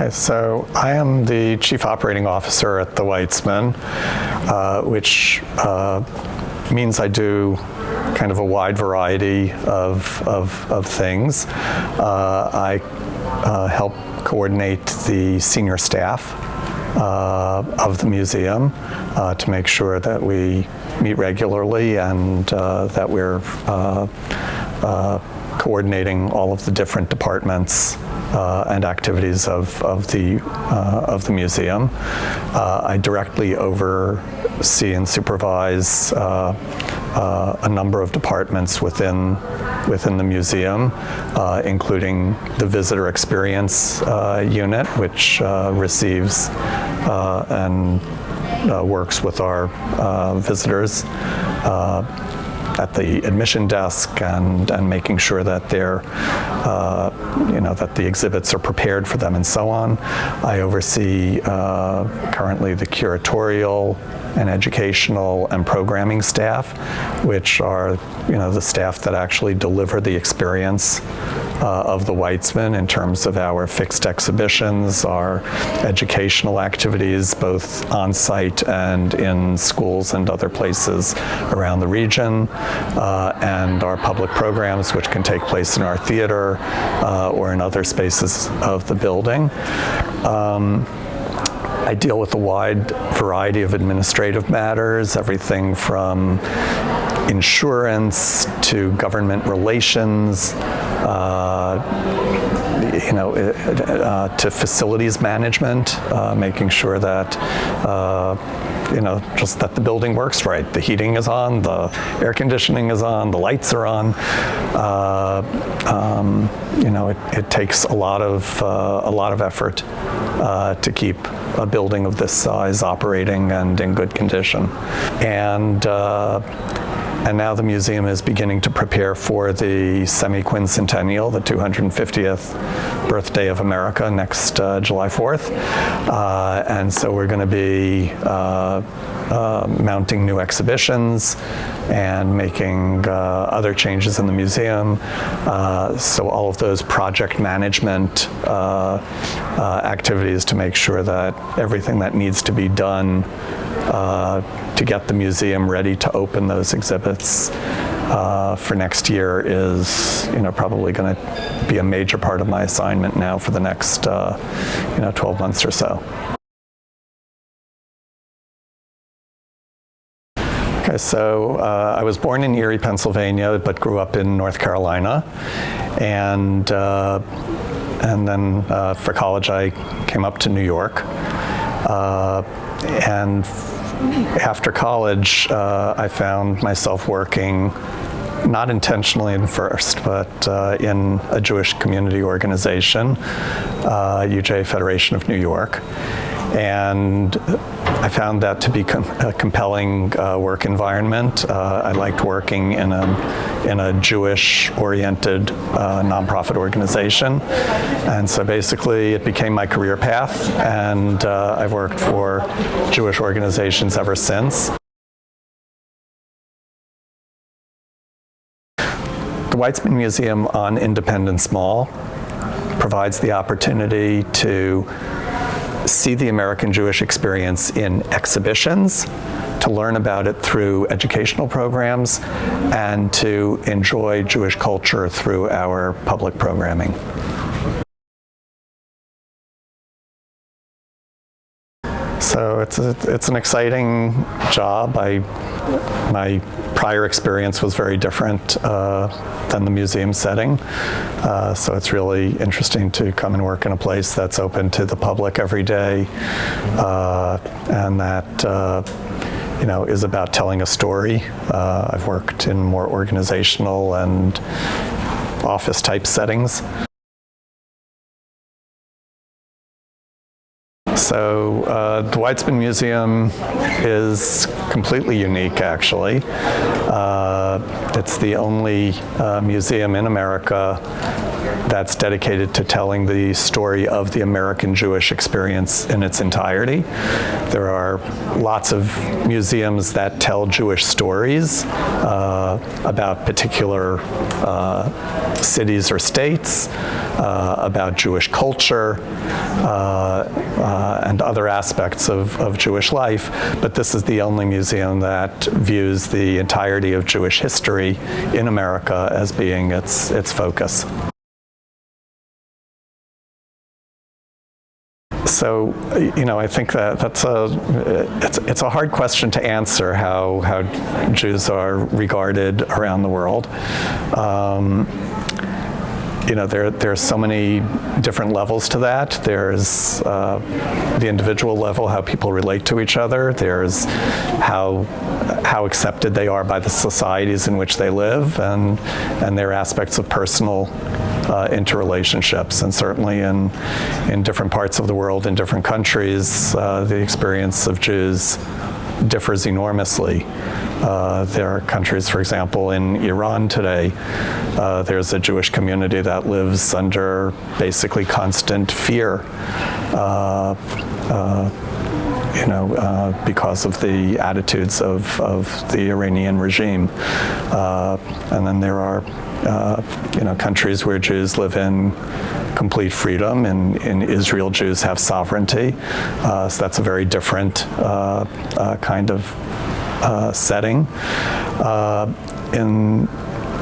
Okay, so I am the Chief Operating Officer at the Weitzman, which means I do kind of a wide variety of things. I help coordinate the senior staff of the museum to make sure that we meet regularly and that we're coordinating all of the different departments and activities of the museum. I directly oversee and supervise a number of departments within the museum, including the visitor experience unit, which receives and works with our visitors at the admission desk and making sure that they're, that the exhibits are prepared for them and so on. I oversee currently the curatorial and educational and programming staff, which are, the staff that actually deliver the experience of the Weitzman in terms of our fixed exhibitions, our educational activities, both on-site and in schools and other places around the region, and our public programs, which can take place in our theater or in other spaces of the building. I deal with a wide variety of administrative matters, everything from insurance to government relations, to facilities management, making sure that just that the building works right. The heating is on, the air conditioning is on, the lights are on. It takes a lot of effort to keep a building of this size operating and in good condition. And now the museum is beginning to prepare for the semi-quincentennial, the 250th birthday of America, next July 4th. And so we're going to be mounting new exhibitions and making other changes in the museum. So all of those project management activities to make sure that everything that needs to be done to get the museum ready to open those exhibits for next year is, probably going to be a major part of my assignment now for the next, 12 months or so. Okay, so I was born in Erie, Pennsylvania, but grew up in North Carolina, and then for college I came up to New York, and after college, I found myself working, not intentionally at first, but in a Jewish community organization, UJ Federation of New York. And I found that to be a compelling work environment. I liked working in a Jewish-oriented nonprofit organization. And so basically it became my career path, and I've worked for Jewish organizations ever since. The Weitzman Museum on Independence Mall provides the opportunity to see the American Jewish experience in exhibitions, to learn about it through educational programs, and to enjoy Jewish culture through our public programming. So it's an exciting job. My prior experience was very different than the museum setting. So it's really interesting to come and work in a place that's open to the public every day, and that is about telling a story. I've worked in more organizational and office type settings. So the Weitzman Museum is completely unique, actually. It's the only museum in America that's dedicated to telling the story of the American Jewish experience in its entirety. There are lots of museums that tell Jewish stories about particular cities or states, about Jewish culture and other aspects of Jewish life, but this is the only museum that views the entirety of Jewish history in America as being its focus. So, I think that's it's a hard question to answer, how Jews are regarded around the world. There are so many different levels to that. There's the individual level, how people relate to each other. There's how accepted they are by the societies in which they live, and there are aspects of personal interrelationships. And certainly in different parts of the world, in different countries, the experience of Jews differs enormously. There are countries, for example, in Iran today, there's a Jewish community that lives under basically constant fear, because of the attitudes of the Iranian regime. And then there are, countries where Jews live in complete freedom. In Israel, Jews have sovereignty. So that's a very different kind of setting.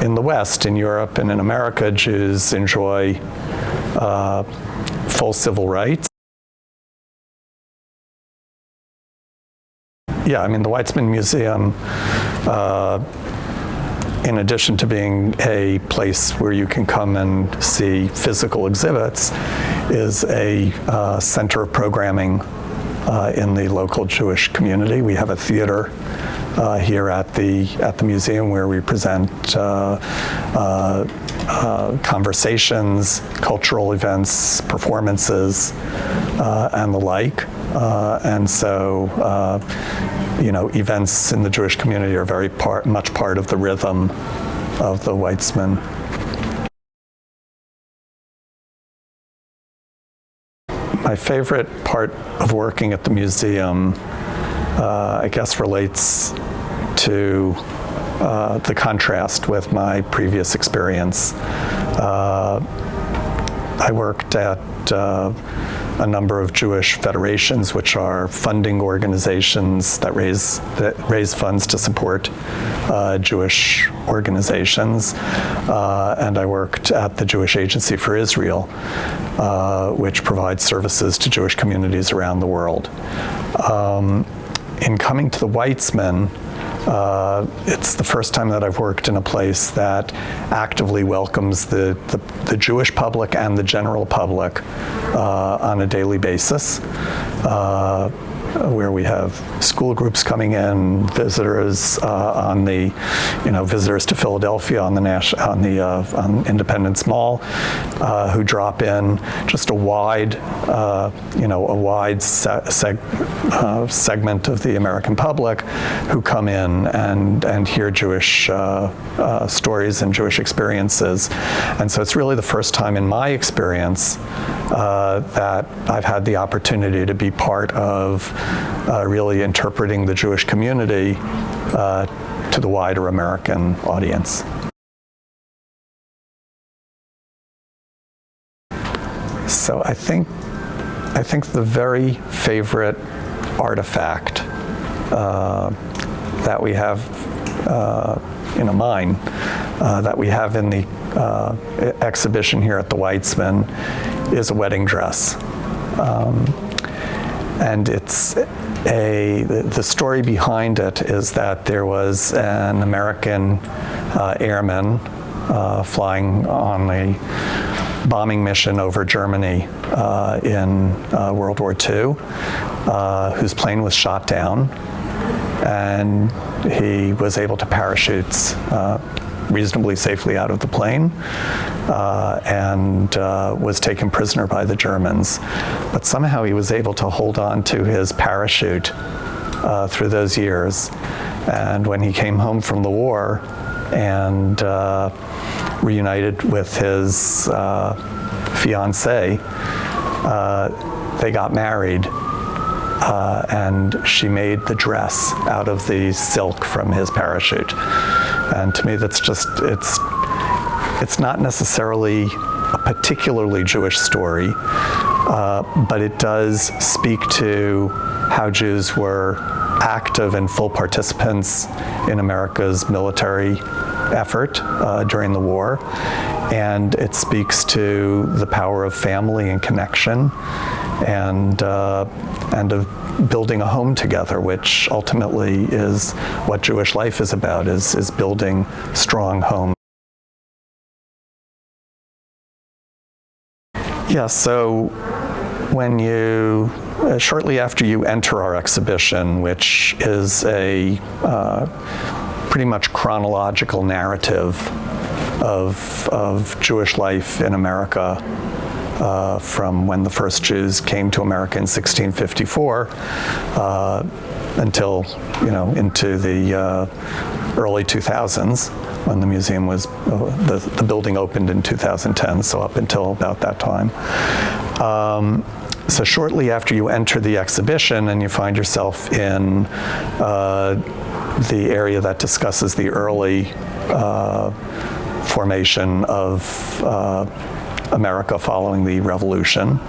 In the West, in Europe and in America, Jews enjoy full civil rights. Yeah, the Weitzman Museum, in addition to being a place where you can come and see physical exhibits, is a center of programming in the local Jewish community. We have a theater here at the museum where we present conversations, cultural events, performances, and the like. And so, events in the Jewish community are very much part of the rhythm of the Weitzman. My favorite part of working at the museum, I guess, relates to the contrast with my previous experience. I worked at a number of Jewish federations, which are funding organizations that raise funds to support Jewish organizations. And I worked at the Jewish Agency for Israel, which provides services to Jewish communities around the world. In coming to the Weitzman, it's the first time that I've worked in a place that actively welcomes the Jewish public and the general public on a daily basis, where we have school groups coming in, visitors visitors to Philadelphia on Independence Mall, who drop in. Just a wide segment of the American public who come in and hear Jewish stories and Jewish experiences. And so it's really the first time in my experience that I've had the opportunity to be part of really interpreting the Jewish community to the wider American audience. So I think the very favorite artifact that we have, mine, that we have in the exhibition here at the Weitzman is a wedding dress. And the story behind it is that there was an American airman flying on a bombing mission over Germany in World War II, whose plane was shot down, and he was able to parachute reasonably safely out of the plane and was taken prisoner by the Germans. But somehow he was able to hold on to his parachute through those years. And when he came home from the war and reunited with his fiancée, they got married. And she made the dress out of the silk from his parachute. And to me, that's just, it's not necessarily a particularly Jewish story, but it does speak to how Jews were active and full participants in America's military effort during the war, and it speaks to the power of family and connection, and of building a home together, which ultimately is what Jewish life is about, is building strong homes. Yeah, so when you, shortly after you enter our exhibition, which is a pretty much chronological narrative of Jewish life in America from when the first Jews came to America in 1654 until, into the early 2000s, when the museum was, the building opened in 2010, so up until about that time. So shortly after you enter the exhibition and you find yourself in the area that discusses the early formation of America following the Revolution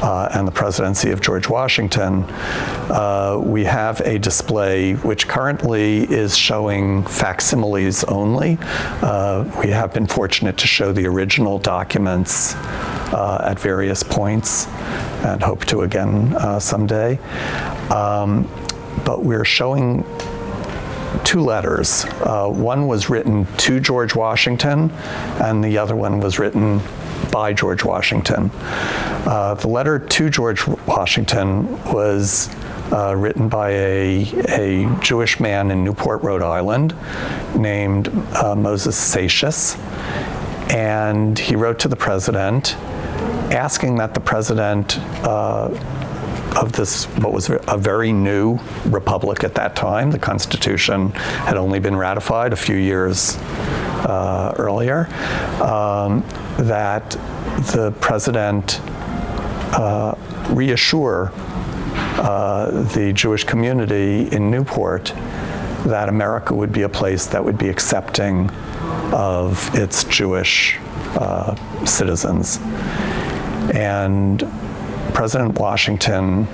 and the presidency of George Washington, we have a display which currently is showing facsimiles only. We have been fortunate to show the original documents at various points and hope to again someday. But we're showing two letters. One was written to George Washington, and the other one was written by George Washington. The letter to George Washington was written by a Jewish man in Newport, Rhode Island, named Moses Satius, and he wrote to the president asking that the president of this, what was a very new republic at that time, the Constitution had only been ratified a few years earlier, that the president reassure the Jewish community in Newport that America would be a place that would be accepting of its Jewish citizens. And President Washington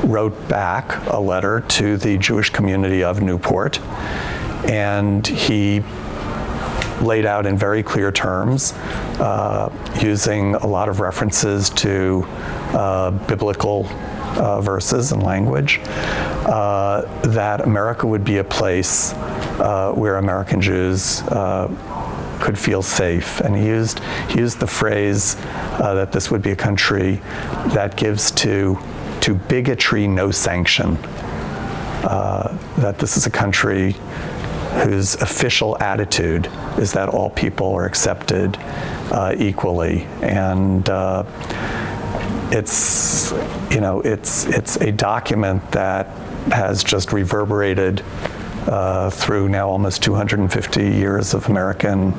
wrote back a letter to the Jewish community of Newport, and he laid out in very clear terms, using a lot of references to biblical verses and language, that America would be a place where American Jews could feel safe. And he used the phrase that this would be a country that gives to bigotry no sanction, that this is a country whose official attitude is that all people are accepted equally. And it's a document that has just reverberated through now almost 250 years of American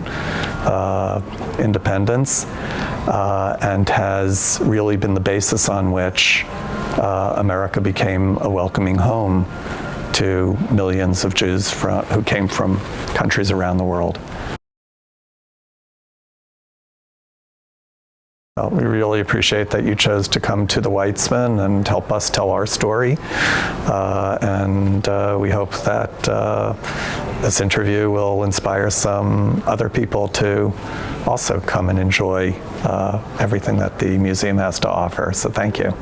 independence, and has really been the basis on which America became a welcoming home to millions of Jews who came from countries around the world. Well, we really appreciate that you chose to come to the Weitzman and help us tell our story. And we hope that this interview will inspire some other people to also come and enjoy everything that the museum has to offer. So thank you.